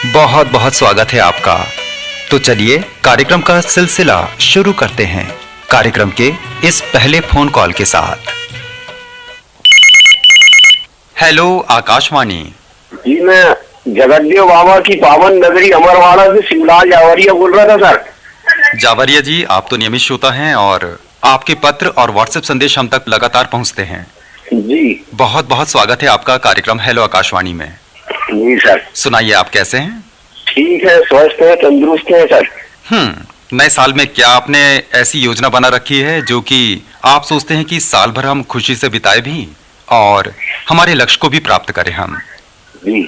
बहुत बहुत स्वागत है आपका। तो चलिए कार्यक्रम का सिलसिला शुरू करते हैं कार्यक्रम के इस पहले फोन कॉल के साथ। हेलो आकाशवाणी। जी, मैं जगतदेव बाबा की पावन नगरी अमरवाड़ा से शिवलाल जावरिया बोल रहा था सर। जावरिया जी, आप तो नियमित श्रोता हैं और आपके पत्र और व्हाट्सएप संदेश हम तक लगातार पहुंचते हैं। जी बहुत बहुत स्वागत है आपका कार्यक्रम हेलो आकाशवाणी में। जी सर। सुनाइए, आप कैसे हैं? ठीक है, स्वस्थ है, तंदुरुस्त है सर। नए साल में क्या आपने ऐसी योजना बना रखी है जो कि आप सोचते हैं कि साल भर हम खुशी से बिताए भी और हमारे लक्ष्य को भी प्राप्त करें हम? जी,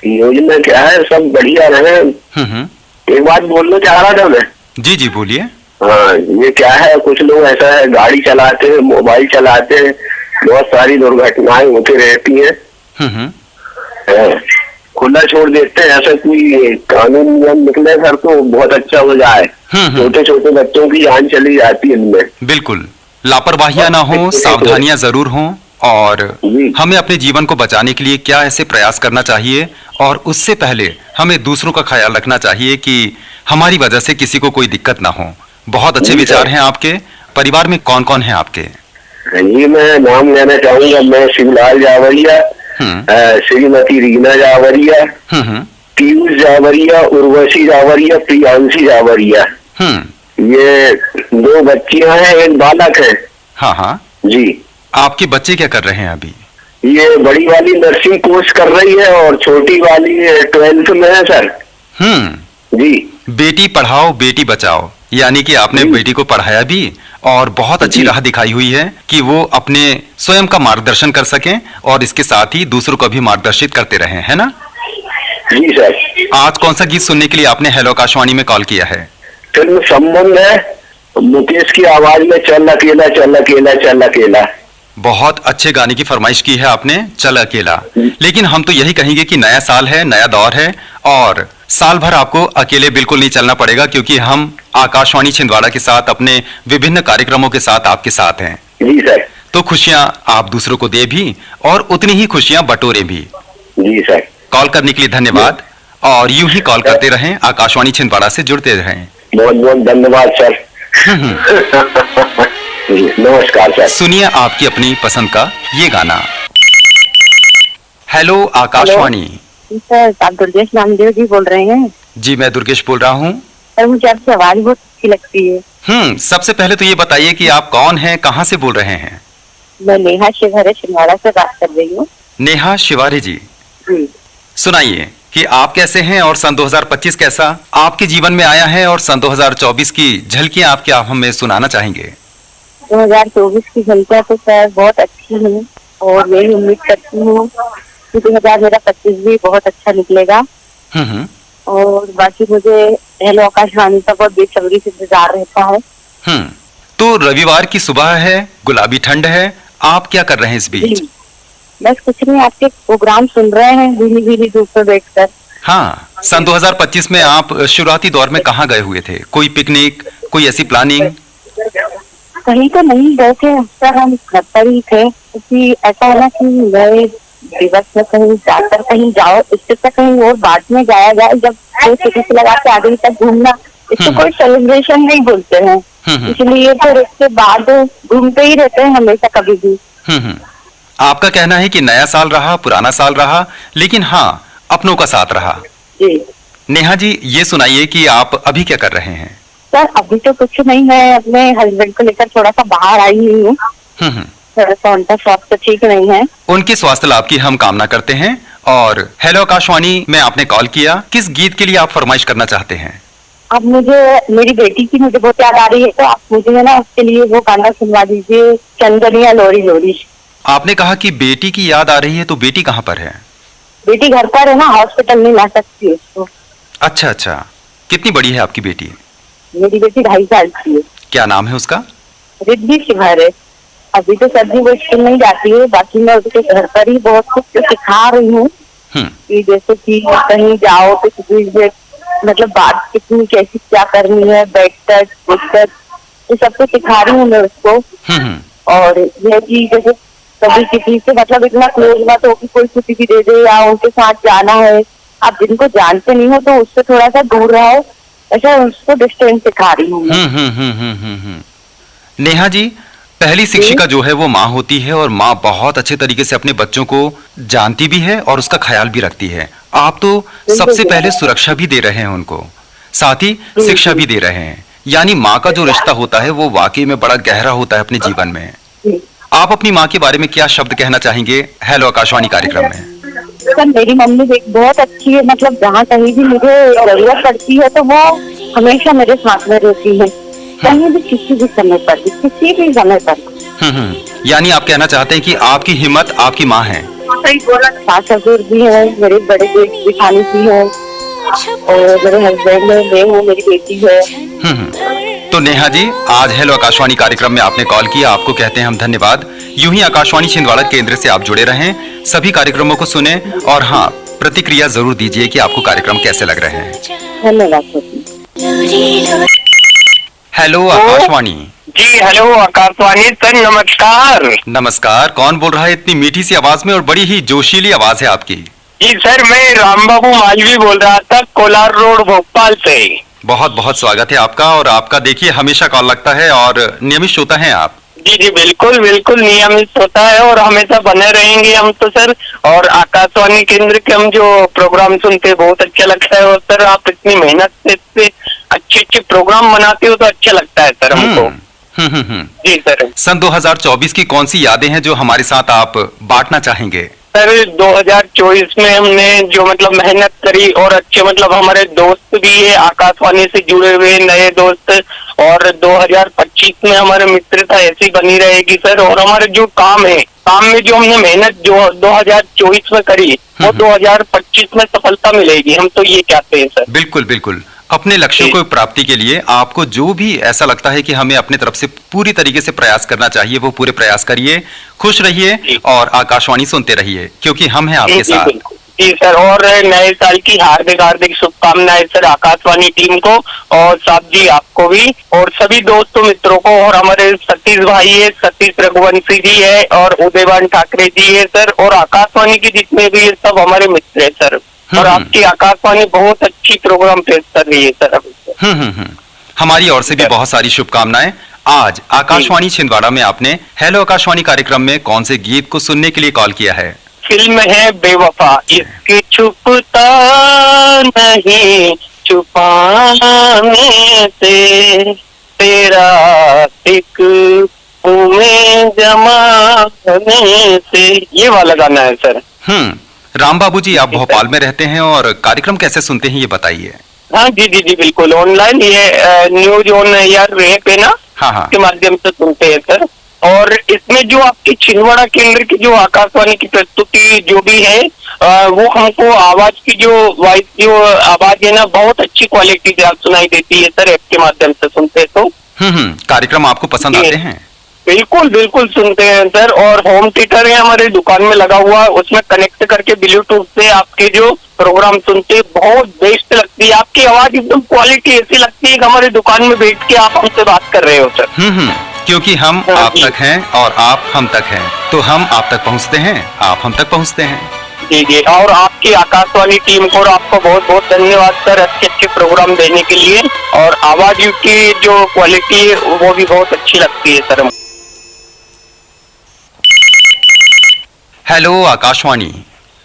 योजना क्या है, सब बढ़िया रहे। एक बात बोलना चाह रहा था मैं। जी जी बोलिए। हाँ, ये क्या है, कुछ लोग ऐसा है गाड़ी चलाते हैं, मोबाइल चलाते हैं, बहुत सारी दुर्घटनाएं होती रहती हैं। खुला छोड़ देते हैं, ऐसा कोई कानून नियम निकले सर तो बहुत अच्छा हो जाए। छोटे छोटे बच्चों की जान चली जाती है इनमें। बिल्कुल, लापरवाहियां ना हो, सावधानियां जरूर हों और हमें अपने जीवन को बचाने के लिए क्या ऐसे प्रयास करना चाहिए और उससे पहले हमें दूसरों का ख्याल रखना चाहिए कि हमारी वजह से किसी को कोई दिक्कत ना हो। बहुत अच्छे विचार हैं आपके। परिवार में कौन कौन है आपके? जी, मैं नाम लेना चाहूंगा। मैं शिवलाल जावरिया, श्रीमती रीना जावरिया, पीयूष जावरिया, उर्वशी जावरिया, प्रियांशी जावरिया। ये 2 बच्चियां हैं, एक बालक है। हाँ हाँ जी। आपके बच्चे क्या कर रहे हैं अभी? ये बड़ी वाली नर्सिंग कोर्स कर रही है और छोटी वाली 12th में है सर। जी। बेटी पढ़ाओ बेटी बचाओ, यानी कि आपने बेटी को पढ़ाया भी और बहुत अच्छी राह दिखाई हुई है कि वो अपने स्वयं का मार्गदर्शन कर सकें और इसके साथ ही दूसरों को भी मार्गदर्शित करते रहें, है ना? जी सर। आज कौन सा गीत सुनने के लिए आपने हेलो आकाशवाणी में कॉल किया है? फिल्म संबंध है, मुकेश की आवाज में चल अकेला चल अकेला चल अकेला। बहुत अच्छे गाने की फरमाइश की है आपने, चल अकेला। लेकिन हम तो यही कहेंगे कि नया साल है, नया दौर है और साल भर आपको अकेले बिल्कुल नहीं चलना पड़ेगा क्योंकि हम आकाशवाणी छिंदवाड़ा के साथ अपने विभिन्न कार्यक्रमों के साथ आपके साथ हैं। जी सर। तो खुशियां आप दूसरों को दे भी और उतनी ही खुशियां बटोरे भी। जी सर। कॉल करने के लिए धन्यवाद और यूं ही कॉल करते रहें, आकाशवाणी छिंदवाड़ा से जुड़ते रहें। बहुत बहुत धन्यवाद सर। नमस्कार सर। सुनिए आपकी अपनी पसंद का ये गाना। हेलो आकाशवाणी। सर, आप दुर्गेश नामदेव जी बोल रहे हैं? जी, मैं दुर्गेश बोल रहा हूँ। सर, मुझे आपकी आवाज बहुत अच्छी लगती है। सबसे पहले तो ये बताइए कि आप कौन हैं, कहाँ से बोल रहे हैं? मैं नेहा शिवारे छिंदवाड़ा से बात कर रही हूँ। नेहा शिवारे जी, सुनाइए कि आप कैसे हैं और सन 2025 कैसा आपके जीवन में आया है और सन 2024 की झलकियां आप क्या हमें सुनाना चाहेंगे? 2024 की झलकियां तो सर बहुत अच्छी है और मैं उम्मीद करती हूँ कि 2025 भी बहुत अच्छा निकलेगा। और बाकी मुझे हेलो आकाशवाणी का बहुत बेसब्री से इंतजार रहता है। तो रविवार की सुबह है, गुलाबी ठंड है, आप क्या कर रहे हैं इस बीच? बस कुछ नहीं, आपके प्रोग्राम सुन रहे हैं भीनी भीनी धूप में बैठकर। हाँ, सन 2025 में आप शुरुआती दौर में कहाँ गए हुए थे? कोई पिकनिक, कोई ऐसी प्लानिंग? कहीं तो नहीं गए थे सर, हम घर पर ही थे क्योंकि ऐसा है ना कि नए दिवस में कहीं जाकर कहीं जाओ, इससे तो कहीं और बाद में जाया जाए। जब छुट्टी से लगा के आगे तक घूमना, इसको कोई सेलिब्रेशन नहीं बोलते हैं, इसलिए फिर इसके बाद घूमते ही रहते हैं हमेशा कभी भी। आपका कहना है कि नया साल रहा, पुराना साल रहा, लेकिन हाँ अपनों का साथ रहा। जी। नेहा जी, ये सुनाइए कि आप अभी क्या कर रहे हैं? सर, अभी तो कुछ नहीं, मैं अपने हस्बैंड को लेकर थोड़ा सा बाहर आई हुई हूँ। थोड़ा सा उनका स्वास्थ्य ठीक नहीं है। उनके स्वास्थ्य लाभ की हम कामना करते हैं। और हेलो आकाशवाणी में आपने कॉल किया, किस गीत के लिए आप फरमाइश करना चाहते हैं? अब मुझे मेरी बेटी की मुझे बहुत याद आ रही है, तो आप मुझे है ना उसके लिए वो गाना सुनवा दीजिए, चंदनिया लोरी लोरी। आपने कहा कि बेटी की याद आ रही है, तो बेटी कहाँ पर है? बेटी घर पर है ना, हॉस्पिटल नहीं ला सकती उसको। अच्छा अच्छा, कितनी बड़ी है आपकी बेटी? मेरी बेटी 2.5 साल की है। क्या नाम है उसका? रिद्धि शिवारे। अभी तो सर्दी वो स्कूल नहीं जाती है, बाकी मैं उसके घर पर ही बहुत कुछ सिखा रही हूँ कि जैसे कि कहीं जाओ तो किसी मतलब बात कितनी कैसी क्या करनी है, बैठ टच ये सब कुछ सिखा रही हूँ मैं उसको। और यह कि जैसे कभी किसी से मतलब इतना क्लोज ना तो कि कोई छुट्टी भी दे दे या उनके साथ जाना है आप जिनको जानते नहीं हो तो उससे थोड़ा सा दूर रहो, ऐसा उसको डिस्टेंस सिखा रही हूँ मैं। नेहा जी, पहली शिक्षिका जो है वो माँ होती है और माँ बहुत अच्छे तरीके से अपने बच्चों को जानती भी है और उसका ख्याल भी रखती है। आप तो सबसे पहले सुरक्षा भी दे रहे हैं उनको, साथ ही शिक्षा भी दे रहे हैं। यानी माँ का जो रिश्ता होता है वो वाकई में बड़ा गहरा होता है अपने जीवन में। आप अपनी माँ के बारे में क्या शब्द कहना चाहेंगे हेलो आकाशवाणी कार्यक्रम में? सर मेरी मम्मी बहुत अच्छी है, मतलब जहाँ कहीं भी मुझे जरूरत पड़ती है तो वो हमेशा मेरे साथ में रहती है, कहीं भी किसी भी समय पर, किसी भी समय पर। यानी आप कहना चाहते हैं कि आपकी हिम्मत आपकी माँ है। सही बोला। सास ससुर भी है, मेरे बड़े बेटी जेठानी भी है और मेरे हस्बैंड है, मैं हूँ, मेरी बेटी है। तो नेहा जी, आज हेलो आकाशवाणी कार्यक्रम में आपने कॉल किया, आपको कहते हैं हम धन्यवाद। यूं ही आकाशवाणी छिंदवाड़ा केंद्र से आप जुड़े रहें, सभी कार्यक्रमों को सुने और हाँ, प्रतिक्रिया जरूर दीजिए कि आपको कार्यक्रम कैसे लग रहे हैं। धन्यवाद। हेलो आकाशवाणी। जी हेलो आकाशवाणी सर, नमस्कार। नमस्कार, कौन बोल रहा है इतनी मीठी सी आवाज में और बड़ी ही जोशीली आवाज है आपकी? जी सर, मैं रामबाबू मालवी बोल रहा था, कोलार रोड भोपाल से। बहुत बहुत स्वागत है आपका। और आपका देखिए हमेशा कॉल लगता है और नियमित श्रोता हैं आप। जी जी बिल्कुल बिल्कुल नियमित होता है और हमेशा बने रहेंगे हम तो सर। और आकाशवाणी केंद्र के हम जो प्रोग्राम सुनते हैं बहुत अच्छा लगता है। और सर आप इतनी मेहनत से इतने अच्छे अच्छे प्रोग्राम बनाते हो तो अच्छा लगता है सर हमको। जी सर। सन 2024 की कौन सी यादें हैं जो हमारे साथ आप बांटना चाहेंगे? सर 2024 में हमने जो मतलब मेहनत करी और अच्छे मतलब हमारे दोस्त भी है आकाशवाणी से जुड़े हुए नए दोस्त, और 2025 में हमारे मित्रता ऐसी बनी रहेगी सर। और हमारे जो काम में जो हमने मेहनत जो 2024 में करी वो 2025 में सफलता मिलेगी, हम तो ये चाहते हैं सर। बिल्कुल बिल्कुल। अपने लक्ष्यों को प्राप्ति के लिए आपको जो भी ऐसा लगता है कि हमें अपने तरफ से पूरी तरीके से प्रयास करना चाहिए वो पूरे प्रयास करिए, खुश रहिए और आकाशवाणी सुनते रहिए क्योंकि हम हैं आपके साथ। जी सर, और नए साल की हार्दिक हार्दिक शुभकामनाएं सर आकाशवाणी टीम को और साहब जी आपको भी और सभी दोस्तों मित्रों को। और हमारे सतीश भाई है, सतीश रघुवंशी जी है और उदयवान ठाकरे जी है सर। और आकाशवाणी के जितने भी है सब हमारे मित्र है सर। और आपकी आकाशवाणी बहुत अच्छी प्रोग्राम पेश कर रही है सर। हमारी ओर से भी बहुत सारी शुभकामनाएं। आज आकाशवाणी छिंदवाड़ा में आपने हेलो आकाशवाणी कार्यक्रम में कौन से गीत को सुनने के लिए कॉल किया है? फिल्म है बेवफा, इसकी छुपता नहीं छुपाने से तेरा एक में जमाने से, ये वाला गाना है सर। राम बाबू जी, आप भोपाल में रहते हैं और कार्यक्रम कैसे सुनते हैं ये बताइए। हाँ जी जी जी बिल्कुल, ऑनलाइन ये न्यूज ऑन एयर पे ना हाँ के माध्यम से सुनते हैं सर। और इसमें जो आपकी छिंदवाड़ा केंद्र की जो आकाशवाणी की प्रस्तुति जो भी है वो हमको आवाज की जो वॉइस जो आवाज है ना बहुत अच्छी क्वालिटी से आप सुनाई देती है सर, ऐप के माध्यम से सुनते हैं तो। कार्यक्रम आपको पसंद आते हैं? बिल्कुल बिल्कुल सुनते हैं सर। और होम थिएटर है हमारे दुकान में लगा हुआ, उसमें कनेक्ट करके ब्लूटूथ से आपके जो प्रोग्राम सुनते बहुत बेस्ट लगती है। आपकी आवाज एकदम क्वालिटी ऐसी लगती है कि हमारे दुकान में बैठ के आप हमसे बात कर रहे हो सर। क्योंकि हम आप तक हैं और आप हम तक हैं, तो हम आप तक पहुंचते हैं, आप हम तक पहुंचते हैं। जी जी, और आपकी आकाशवाणी टीम को और आपको बहुत बहुत धन्यवाद सर अच्छे अच्छे प्रोग्राम देने के लिए। और आवाज की जो क्वालिटी है वो भी बहुत अच्छी लगती है सर। हेलो आकाशवाणी।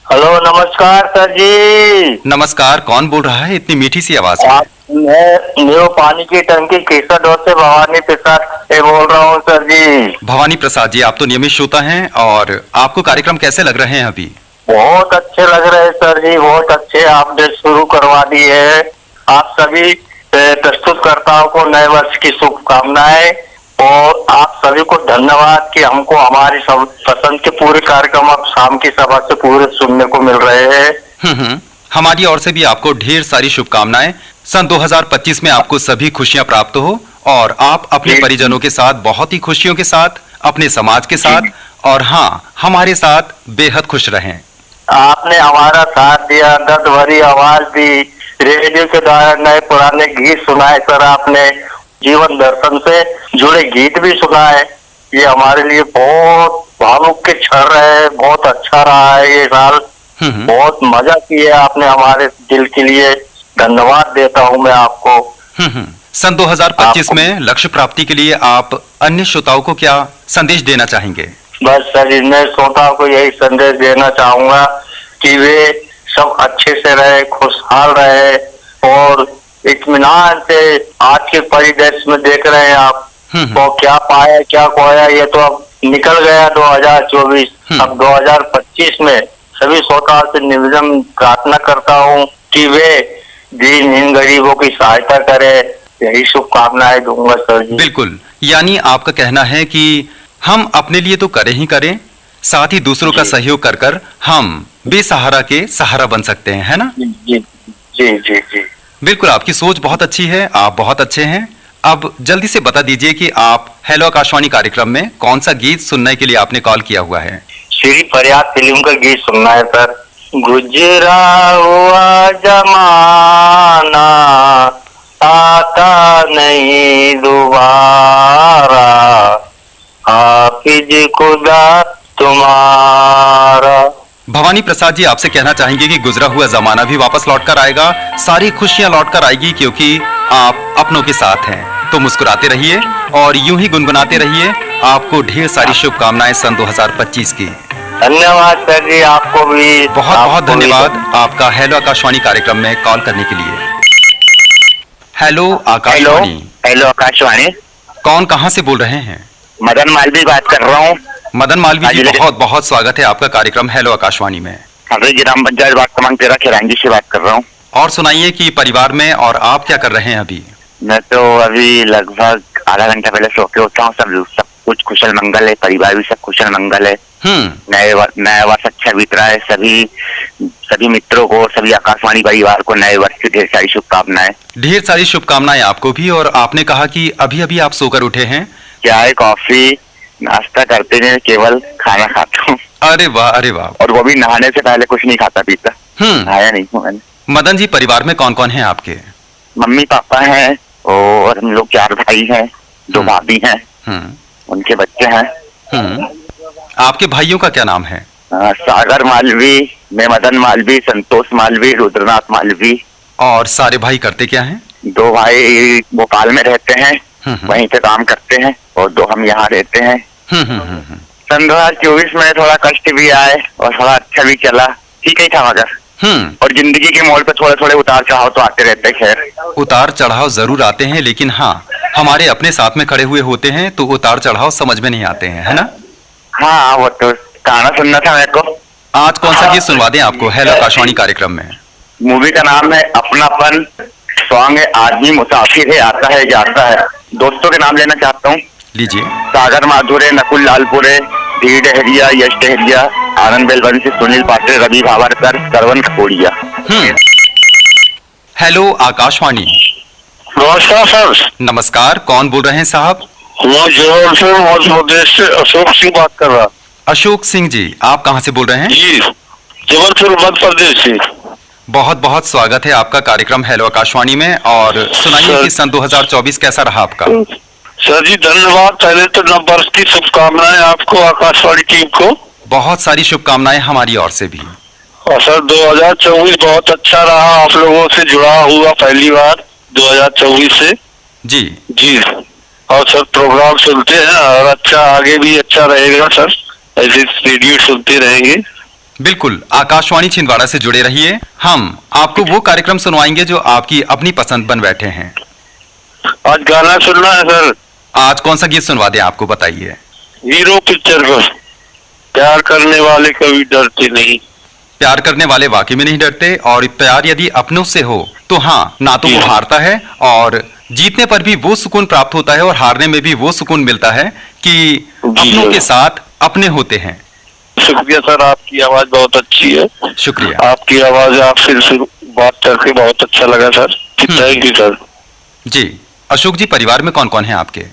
हेलो नमस्कार सर जी। नमस्कार, कौन बोल रहा है इतनी मीठी सी आवाज में? मैं पानी की टंकी केसर से भवानी प्रसाद बोल रहा हूँ सर जी। भवानी प्रसाद जी, आप तो नियमित श्रोता हैं और आपको कार्यक्रम कैसे लग रहे हैं अभी? बहुत अच्छे लग रहे हैं सर जी, बहुत अच्छे आपने शुरू करवा दी है। आप सभी प्रस्तुतकर्ताओं को नए वर्ष की शुभकामनाएं और आप सभी को धन्यवाद कि हमको हमारी सब पसंद के पूरे कार्यक्रम अब शाम की सभा से पूरे सुनने को मिल रहे हैं। हमारी ओर से भी आपको ढेर सारी शुभकामनाएं। सन 2025 में आपको सभी खुशियां प्राप्त हो और आप अपने परिजनों के साथ बहुत ही खुशियों के साथ, अपने समाज के साथ और हाँ हमारे साथ बेहद खुश रहें। आपने हमारा साथ दिया, दर्द भरी आवाज दी, रेडियो के द्वारा नए पुराने गीत सुनाए सर, आपने जीवन दर्शन से जुड़े गीत भी सुनाए। ये हमारे लिए बहुत भावुक के क्षण रहे, बहुत अच्छा रहा है ये साल। बहुत मजा किया आपने हमारे दिल के लिए, धन्यवाद देता हूँ मैं आपको। सन 2025 में लक्ष्य प्राप्ति के लिए आप अन्य श्रोताओं को क्या संदेश देना चाहेंगे? बस सर, इनमें श्रोताओं को यही संदेश देना चाहूंगा कि वे सब अच्छे से रहे, खुशहाल रहे और इत्मीनान से आज के परिदृश्य में देख रहे हैं आप तो क्या पाया क्या खोया, ये तो अब निकल गया 2024। अब 2025 में सभी श्रोताओं से निवेदन प्रार्थना करता हूँ कि वे दीनहीन गरीबों की सहायता करें, यही शुभकामनाएं दूंगा सर जी। बिल्कुल, यानी आपका कहना है कि हम अपने लिए तो करें ही करें, साथ ही दूसरों का सहयोग कर कर हम बेसहारा के सहारा बन सकते हैं, है ना? जी जी जी जी जी। बिल्कुल, आपकी सोच बहुत अच्छी है, आप बहुत अच्छे हैं। अब जल्दी से बता दीजिए कि आप हेलो आकाशवाणी कार्यक्रम में कौन सा गीत सुनने के लिए आपने कॉल किया हुआ है? श्री फरियाद फिल्म का गीत सुनना है सर। गुजरा हुआ जमाना आता नहीं दोबारा, हाफिज खुदा तुम्हारा। भवानी प्रसाद जी आपसे कहना चाहेंगे कि गुजरा हुआ जमाना भी वापस लौट कर आएगा, सारी खुशियां लौट कर आएगी, क्योंकि आप अपनों के साथ हैं। तो मुस्कुराते रहिए और यूं ही गुनगुनाते रहिए। आपको ढेर सारी शुभकामनाएं सन 2025 की। धन्यवाद सर जी, आपको भी बहुत बहुत धन्यवाद आपका हेलो आकाशवाणी कार्यक्रम में कॉल करने के लिए। हेलो आकाशवाणी। हेलो आकाशवाणी। कौन कहां से बोल रहे हैं? मदन मालवी बात कर रहा हूँ। मदन मालवी जी, बहुत बहुत स्वागत है आपका कार्यक्रम हेलो आकाशवाणी में। जी, ग्राम पंचायत वार्ड क्रमांक 13 खिरांगी से बात कर रहा हूँ। और सुनाइए कि परिवार में और आप क्या कर रहे हैं अभी? मैं तो अभी लगभग आधा घंटा पहले सो के उठा हूँ। सब कुछ कुशल मंगल है, परिवार भी सब कुशल मंगल है। नया वर्ष अच्छा बीत रहा है। सभी मित्रों को, सभी आकाशवाणी परिवार को नए वर्ष की ढेर सारी शुभकामनाएं। ढेर सारी शुभकामनाएं आपको भी। और आपने कहा कि अभी अभी आप सोकर उठे हैं। चाय कॉफी नाश्ता करते हैं, केवल खाना खाता हूँ। अरे वाह, अरे वाह। और वो भी नहाने से पहले कुछ नहीं खाता पीता। नहाया नहीं हूँ मैंने। मदन जी, परिवार में कौन कौन है आपके? मम्मी पापा हैं और हम लोग 4 भाई हैं, 2 भाभी हैं, उनके बच्चे हैं। आपके भाइयों का क्या नाम है? सागर मालवी, मैं मदन मालवी, संतोष मालवी, रुद्रनाथ मालवी। और सारे भाई करते क्या हैं? 2 भाई भोपाल में रहते हैं, वहीं पे काम करते हैं, और 2 हम यहाँ रहते हैं। सन 2024 में थोड़ा कष्ट भी आए और थोड़ा अच्छा भी चला, ठीक ही था मगर। और जिंदगी के मोड़ पे थोड़े थोड़े उतार चढ़ाव तो आते रहते हैं। खैर, उतार चढ़ाव जरूर आते हैं, लेकिन हाँ, हमारे अपने साथ में खड़े हुए होते हैं तो उतार चढ़ाव समझ में नहीं आते हैं, है ना? हाँ, वो तो गाना सुनना था मेरे को। आज कौन सा गीत सुनवा दें आपको हेलो आकाशवाणी कार्यक्रम में? मूवी का नाम है अपनापन, सॉन्ग है आदमी मुसाफिर है, आता है जाता है। दोस्तों के नाम लेना चाहता हूँ। लीजिए। सागर माधुरे, नकुल लालपुरे, धी डहरिया, यश डहरिया, आनंद बेलवंशी, सुनील पाटिल, रवि भावरकर, सरवन कपूरिया। हेलो आकाशवाणी। नमस्कार सर। नमस्कार, कौन बोल रहे हैं साहब? मैं जबलपुर मध्य प्रदेश से अशोक सिंह बात कर रहा। अशोक सिंह जी, आप कहाँ से बोल रहे हैं? जी, जबलपुर मध्य प्रदेश से। बहुत बहुत स्वागत है आपका कार्यक्रम हेलो आकाशवाणी में। और सुनाइए कि सन 2024 कैसा रहा आपका? सर जी धन्यवाद। पहले तो नव वर्ष की शुभकामनाएं आपको, आकाशवाणी टीम को। बहुत सारी शुभकामनाएं हमारी ओर से भी। और सर 2024 बहुत अच्छा रहा, आप लोगों से जुड़ा हुआ पहली बार 2024 से। जी जी। और सर प्रोग्राम सुनते हैं और अच्छा आगे भी अच्छा रहेगा सर, ऐसे रेडियो सुनते रहेंगे। बिल्कुल, आकाशवाणी छिंदवाड़ा से जुड़े रहिए। हम आपको वो कार्यक्रम सुनवाएंगे जो आपकी अपनी पसंद बन बैठे हैं। आज गाना सुनना है सर। आज कौन सा गीत सुनवा दें आपको, बताइए? हीरो पिक्चर पर, प्यार करने वाले कभी डरते नहीं। प्यार करने वाले वाकई में नहीं डरते, और प्यार यदि अपनों से हो तो हाँ, ना तो वो हारता है, और जीतने पर भी वो सुकून प्राप्त होता है, और हारने में भी वो सुकून मिलता है कि अपनों के साथ अपने होते हैं। शुक्रिया सर, आपकी आवाज बहुत अच्छी है। शुक्रिया। आपकी आवाज, आपसे बात करके बहुत अच्छा लगा सर। Thank you sir. जी अशोक जी, परिवार में कौन कौन है आपके?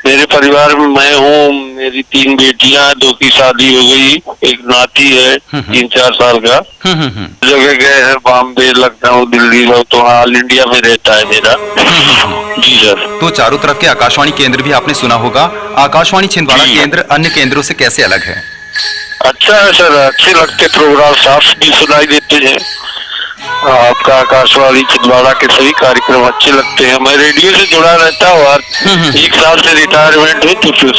मेरे परिवार में मैं हूँ, मेरी 3 बेटियां, 2 की शादी हो गई, एक नाती है 3-4 साल का। जगह गए हैं, बॉम्बे, लखनऊ, दिल्ली, तो ऑल इंडिया में रहता है मेरा। जी सर। तो चारों तरफ के आकाशवाणी केंद्र भी आपने सुना होगा। आकाशवाणी छिंदवाड़ा केंद्र अन्य केंद्रों से कैसे अलग है? अच्छा है सर, अच्छे लगते प्रोग्राम, साफ भी सुनाई देते हैं। आपका आकाशवाणी छिंदवाड़ा के सभी कार्यक्रम अच्छे लगते हैं। मैं रेडियो से जुड़ा रहता हूँ और 1 साल से रिटायरमेंट है, तो फिर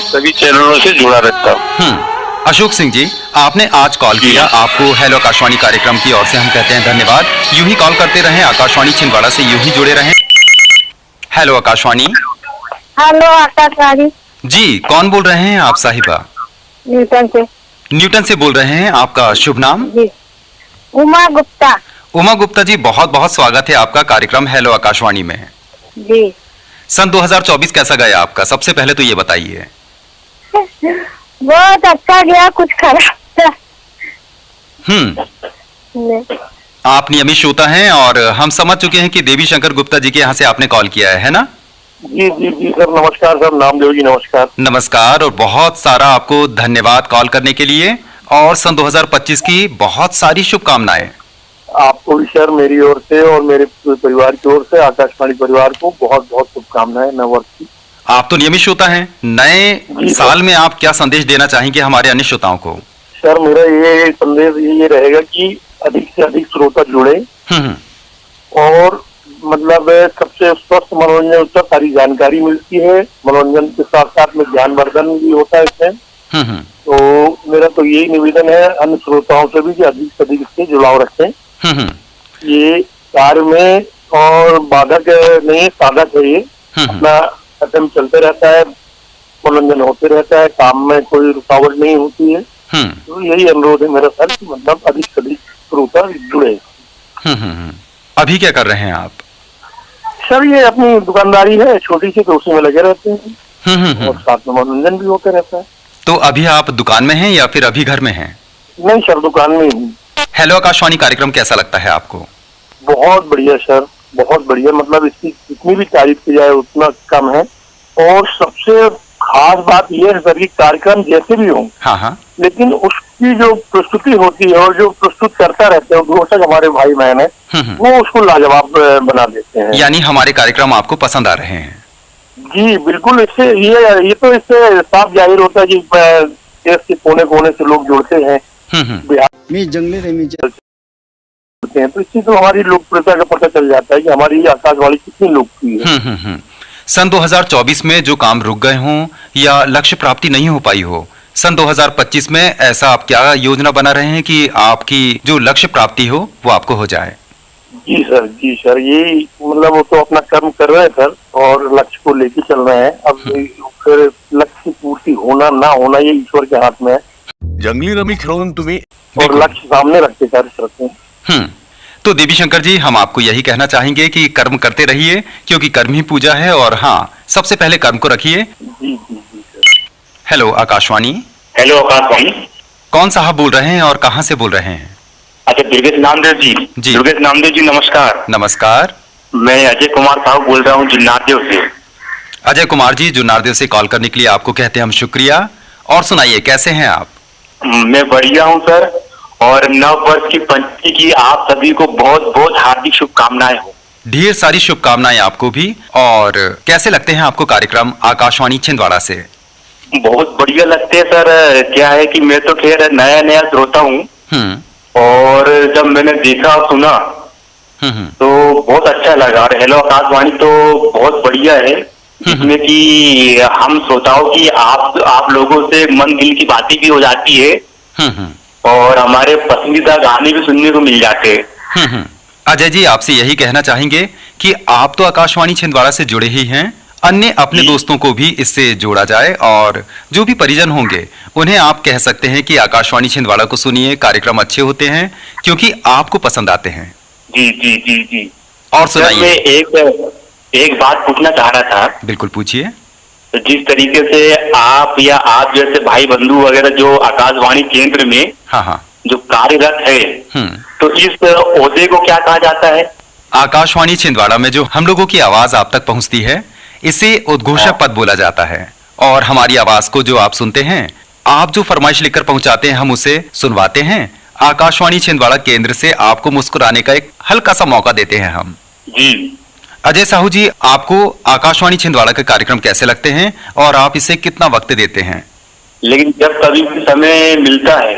सभी चैनलों से जुड़ा रहता हूँ। अशोक सिंह जी, आपने आज कॉल किया, आपको हेलो आकाशवाणी कार्यक्रम की ओर से हम कहते हैं धन्यवाद। यूं ही कॉल करते रहें, आकाशवाणी छिंदवाड़ा से यूं ही जुड़े रहें। हेलो आकाशवाणी। हेलो आकाशवाणी जी, कौन बोल रहे हैं आप साहिबा? न्यूटन से। न्यूटन से बोल रहे हैं, आपका शुभ नाम? जी, उमा गुप्ता। उमा गुप्ता जी, बहुत बहुत स्वागत है आपका कार्यक्रम हेलो आकाशवाणी में। जी। सन 2024 कैसा गया आपका? सबसे पहले तो ये बताइए। बहुत अच्छा गया, कुछ खराब था। आप नियमित श्रोता हैं और हम समझ चुके हैं कि देवी शंकर गुप्ता जी के यहाँ से आपने कॉल किया है ना? जी जी जी सर, नमस्कार सर, नामदेव जी नमस्कार। नमस्कार, और बहुत सारा आपको धन्यवाद कॉल करने के लिए, और सन 2025 की बहुत सारी शुभकामनाएं। आपको भी सर मेरी ओर से और मेरे परिवार की ओर से, आकाशवाणी परिवार को बहुत बहुत शुभकामनाएं नववर्ष की। आप तो नियमित श्रोता हैं, नए साल में आप क्या संदेश देना चाहेंगे हमारे अन्य श्रोताओं को? सर मेरा ये संदेश ये रहेगा कि अधिक से अधिक श्रोता जुड़े और मतलब सबसे स्वस्थ मनोरंजन का सारी जानकारी मिलती है। मनोरंजन के साथ साथ में ज्ञानवर्धन भी होता है इसमें। तो मेरा तो यही निवेदन है अन्य श्रोताओं से भी कि अधिक से अधिक इससे जुड़ाव रखें। ये कार्य में और बाधक नहीं, साधक है। ये अपना कदम चलते रहता है, मनोरंजन होते रहता है, काम में कोई रुकावट नहीं होती है। तो यही अनुरोध है मेरा सर कि मतलब अधिक से अधिक श्रोता जुड़े। अभी क्या कर रहे हैं आप? सर ये अपनी दुकानदारी है छोटी सी, तो उसी में लगे रहते हैं और साथ में मनोरंजन भी होते रहता है। तो अभी आप दुकान में हैं या फिर अभी घर में हैं? नहीं सर, दुकान में हूँ। हेलो आकाशवाणी कार्यक्रम कैसा लगता है आपको? बहुत बढ़िया सर, बहुत बढ़िया। मतलब इसकी जितनी भी तारीफ की जाए उतना कम है। और सबसे खास बात यह है सर कि कार्यक्रम जैसे भी हो, हाँ, लेकिन उसकी जो प्रस्तुति होती है और जो प्रस्तुत करता रहते हैं दर्शक हमारे भाई बहन है, वो उसको लाजवाब बना देते हैं। यानी हमारे कार्यक्रम आपको पसंद आ रहे हैं? जी बिल्कुल। इससे ये तो इससे साफ जाहिर होता है कि देश के कोने कोने से लोग जुड़ते हैं बिहार में, जंगले जुड़ते हैं। तो इससे तो हमारी लोकप्रियता का पता चल जाता है कि हमारी आकाशवाणी कितनी लोकप्रिय है। सन 2024 में जो काम रुक गए हों या लक्ष्य प्राप्ति नहीं हो पाई हो, सन 2025 में ऐसा आप क्या योजना बना रहे हैं कि आपकी जो लक्ष्य प्राप्ति हो वो आपको हो जाए? जी सर, ये मतलब वो तो अपना कर्म कर रहे हैं सर और लक्ष्य को लेके चल रहे हैं। अब फिर लक्ष्य की पूर्ति होना ना होना ये ईश्वर के हाथ में है। जंगली रमी खेळून तुम्ही और लक्ष्य सामने रखते कार्य करते हैं। तो देवी शंकर जी, हम आपको यही कहना चाहेंगे कि कर्म करते रहिए, क्योंकि कर्म ही पूजा है, और हाँ, सबसे पहले कर्म को रखिए। जी हेलो आकाशवाणी। हेलो आकाशवाणी। कौन साहब बोल रहे हैं और कहाँ से बोल रहे हैं? अच्छा, दुर्गेश नामदेव जी। दुर्गेश नामदेव जी नमस्कार। नमस्कार। मैं अजय कुमार साहब बोल रहा हूँ जुन्नारदेव से। अजय कुमार जी, जुन्नारदेव से कॉल करने के लिए आपको कहते हैं हम शुक्रिया। और सुनाइए, कैसे हैं आप? मैं बढ़िया हूँ सर, और नव वर्ष की पंचमी की आप सभी को बहुत बहुत हार्दिक शुभकामनाएं हो। ढेर सारी शुभकामनाएं आपको भी। और कैसे लगते हैं आपको कार्यक्रम आकाशवाणी छिंदवाड़ा से? बहुत बढ़िया लगते हैं सर। क्या है कि मैं तो खैर नया श्रोता हूँ, और जब मैंने देखा और सुना तो बहुत अच्छा लगा। और हेलो आकाशवाणी तो बहुत बढ़िया है, जिसमें कि हम श्रोताओं की आप लोगों से मन दिल की बातें भी हो जाती है और हमारे पसंदीदा गाने भी सुनने को मिल जाते हैं। अजय जी, आपसे यही कहना चाहेंगे कि आप तो आकाशवाणी छिंदवाड़ा से जुड़े ही हैं, अन्य अपने दोस्तों को भी इससे जोड़ा जाए, और जो भी परिजन होंगे उन्हें आप कह सकते हैं कि आकाशवाणी छिंदवाड़ा को सुनिए, कार्यक्रम अच्छे होते हैं क्योंकि आपको पसंद आते हैं। जी जी जी जी। और सुनाइए। मैं एक बात पूछना चाह रहा था। बिल्कुल पूछिए। तो जिस तरीके से आप या आप जैसे भाई बंधु वगैरह जो आकाशवाणी केंद्र में जो कार्यरत है, तो इस ओहदे को क्या कहा जाता है? आकाशवाणी छिंदवाड़ा में जो हम लोगों की आवाज आप तक पहुंचती है, इसे उद्घोषक पद बोला जाता है। और हमारी आवाज को जो आप सुनते हैं, आप जो फरमाइश लिखकर पहुंचाते हैं, हम उसे सुनवाते हैं। आकाशवाणी छिंदवाड़ा केंद्र से आपको मुस्कुराने का एक हल्का सा मौका देते हैं हम। जी। अजय साहू जी, आपको आकाशवाणी छिंदवाड़ा के कार्यक्रम कैसे लगते हैं और आप इसे कितना वक्त देते हैं? लेकिन जब कभी भी समय मिलता है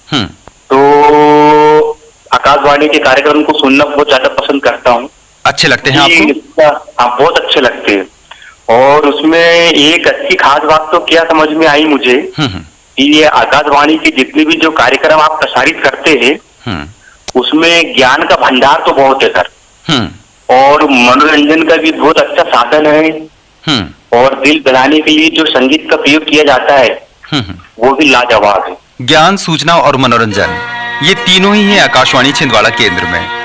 हम्म, तो आकाशवाणी के कार्यक्रम को सुनना बहुत ज्यादा पसंद करता हूँ। अच्छे लगते हैं आपको? हाँ, बहुत अच्छे लगते हैं। और उसमें एक अच्छी खास बात तो क्या समझ में आई मुझे कि ये आकाशवाणी के जितने भी जो कार्यक्रम आप प्रसारित करते हैं उसमें ज्ञान का भंडार तो बहुत है सर, और मनोरंजन का भी बहुत अच्छा साधन है, और दिल बहलाने के लिए जो संगीत का प्रयोग किया जाता है वो भी लाजवाब है। ज्ञान, सूचना और मनोरंजन, ये तीनों ही है आकाशवाणी छिंदवाड़ा केंद्र में।